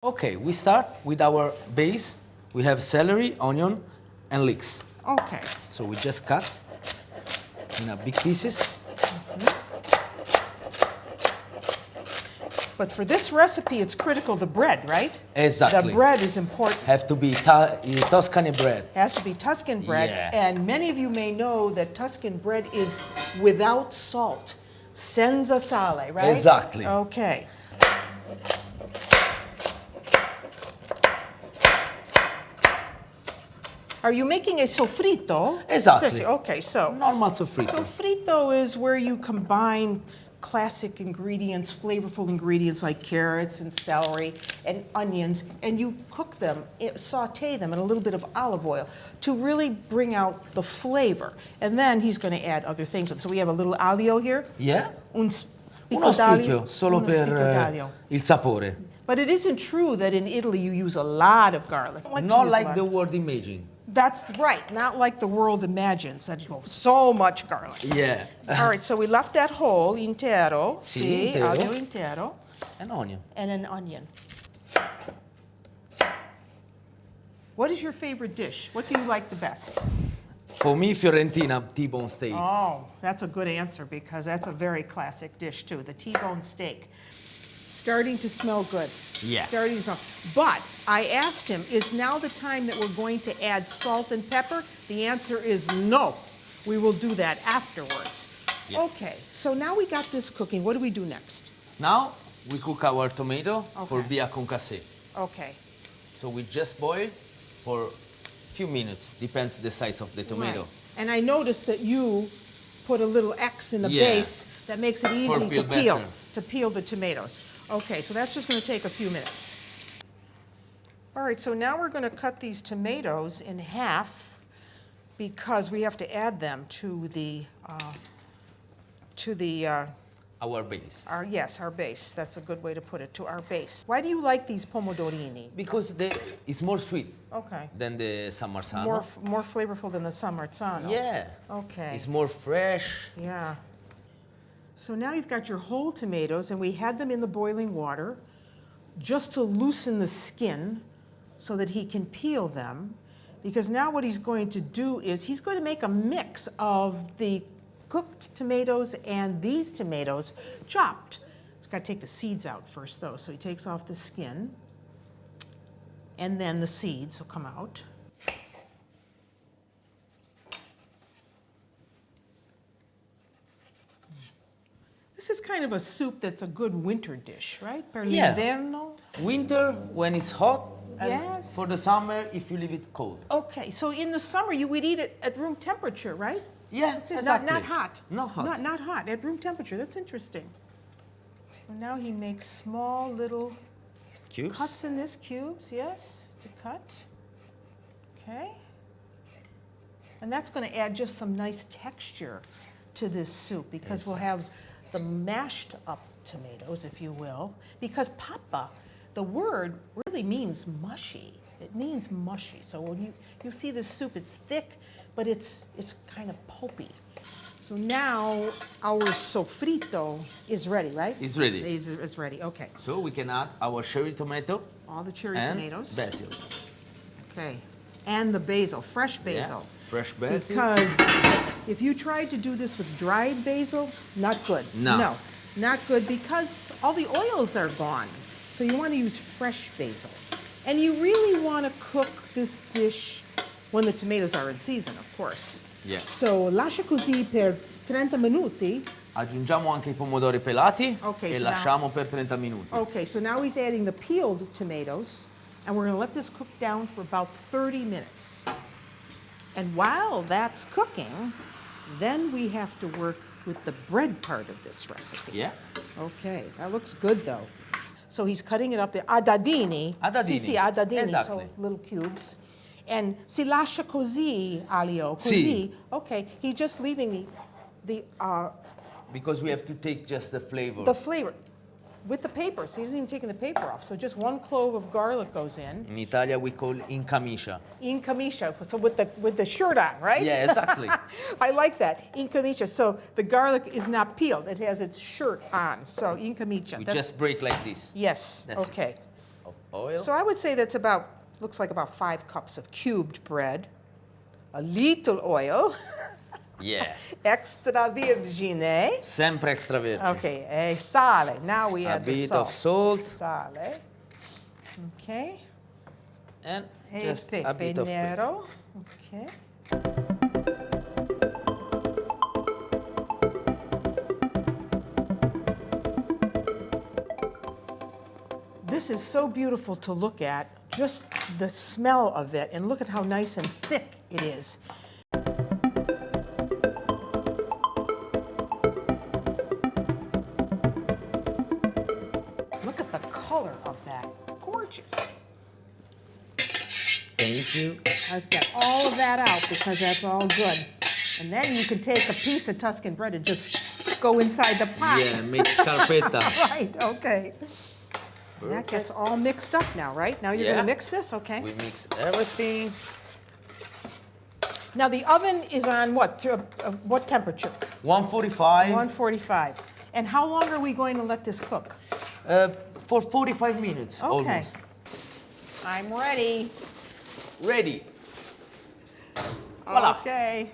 Okay, we start with our base. We have celery, onion, and leeks. Okay. So we just cut in big pieces. But for this recipe, it's critical the bread, right? Exactly. The bread is important. Have to be Tuscany bread. Has to be Tuscan bread. Yeah. And many of you may know that Tuscan bread is without salt. Senza sale, right? Exactly. Okay. Are you making a sofrito? Exactly. Okay, so Normal sofrito. sofrito is where you combine classic ingredients, flavorful ingredients like carrots and celery and onions, and you cook them, saute them in a little bit of olive oil to really bring out the flavor. And then he's going to add other things. So we have a little aglio here. Yeah. Uno Uno spicchio, solo per il sapore. But it isn't true that in Italy you use a lot of garlic. Not like the word imagine. That's right, not like the world imagines that so much garlic. Yeah. All right, so we left that whole intero. Sì, Sì, intero. aglio intero. An onion. And an onion. What is your favorite dish? What do you like the best? For me, Fiorentina T-bone steak. Oh, that's a good answer because that's a very classic dish too, the T-bone steak. Starting to smell good. Yeah. Starting to smell. But I asked him, is now the time that we're going to add salt and pepper? The answer is no. We will do that afterwards. Yeah. Okay, so now we got this cooking. What do we do next? Now we cook our tomato for Okay. via concassé. Okay. So we just boil for a few minutes. Depends the size of the tomato. Right. And I noticed that you put a little X in the Yeah. base that makes it easy peel to peel the tomatoes. Okay, so that's just going to take a few minutes. All right, so now we're going to cut these tomatoes in half because we have to add them to Our base. our base. That's a good way to put it, to our base. Why do you like these pomodorini? Because it's more sweet Okay. than the San Marzano. More flavorful than the San Marzano. Yeah. Okay. It's more fresh. Yeah. So now you've got your whole tomatoes, and we had them in the boiling water just to loosen the skin so that he can peel them. Because now what he's going to do is he's going to make a mix of the cooked tomatoes and these tomatoes chopped. He's got to take the seeds out first, though. So he takes off the skin, and then the seeds will come out. This is kind of a soup that's a good winter dish, right? Per Yeah. l'inverno. Winter when it's hot. And Yes. for the summer if you leave it cold. Okay, so in the summer you would eat it at room temperature, right? Yeah, That's it, exactly. not hot. Not hot. Not hot, at room temperature. That's interesting. So now he makes small little Cubes. cuts in this, cubes, yes, to cut. Okay. And that's going to add just some nice texture to this soup because we'll have the mashed up tomatoes, if you will, because pappa, the word really means mushy. It means mushy. So when you see this soup, it's thick, but it's kind of pulpy. So now our sofrito is ready, right? It's ready. It's ready, okay. So we can add our cherry tomato All the cherry and tomatoes. basil. Okay. And the basil, fresh basil. Yeah, fresh basil. Because if you tried to do this with dried basil, not good. No. Not good because all the oils are gone. So you want to use fresh basil. And you really want to cook this dish when the tomatoes are in season, of course. Yes. So lascia così per 30 minuti. Aggiungiamo anche i pomodori pelati Okay, e so lasciamo per 30 minuti. Okay, so now he's adding the peeled tomatoes, and we're going to let this cook down for about 30 minutes. And while that's cooking, then we have to work with the bread part of this recipe. Yeah. Okay, that looks good though. So he's cutting it up in a dadini. A dadini. Sì, a dadini, Exactly. so little cubes. And si lascia così, Alio, così. Sì. Okay, he's just leaving the Because we have to take just the flavor. the flavor with the paper. So he isn't even taking the paper off. So just one clove of garlic goes in. In Italia we call in camicia. In camicia, so with the shirt on, right? Yeah, exactly. I like that, in camicia. So the garlic is not peeled; it has its shirt on. So in camicia. We just break like this. Yes. That's it. Okay. oil. So I would say that's about, looks like about 5 cups of cubed bread. A little oil. Yeah. Extra virgine. Sempre extra virgin. Okay, e sale. Now we A add the bit salt. of salt. Sale. Okay. And E just a pepe bit of pepper. nero. Okay. This is so beautiful to look at, just the smell of it, and look at how nice and thick it is. Look at the color of that. Gorgeous. Thank you. I've got all of that out because that's all good. And then you can take a piece of Tuscan bread and just go inside the pot. Yeah, make scarpetta. Right, okay. And that gets all mixed up now, right? Now you're Yeah. gonna mix this, okay? We mix everything. Now the oven is on what, what temperature? 145 145. And how long are we going to let this cook? for 45 minutes Okay. almost. I'm ready. Ready. Voila. Okay.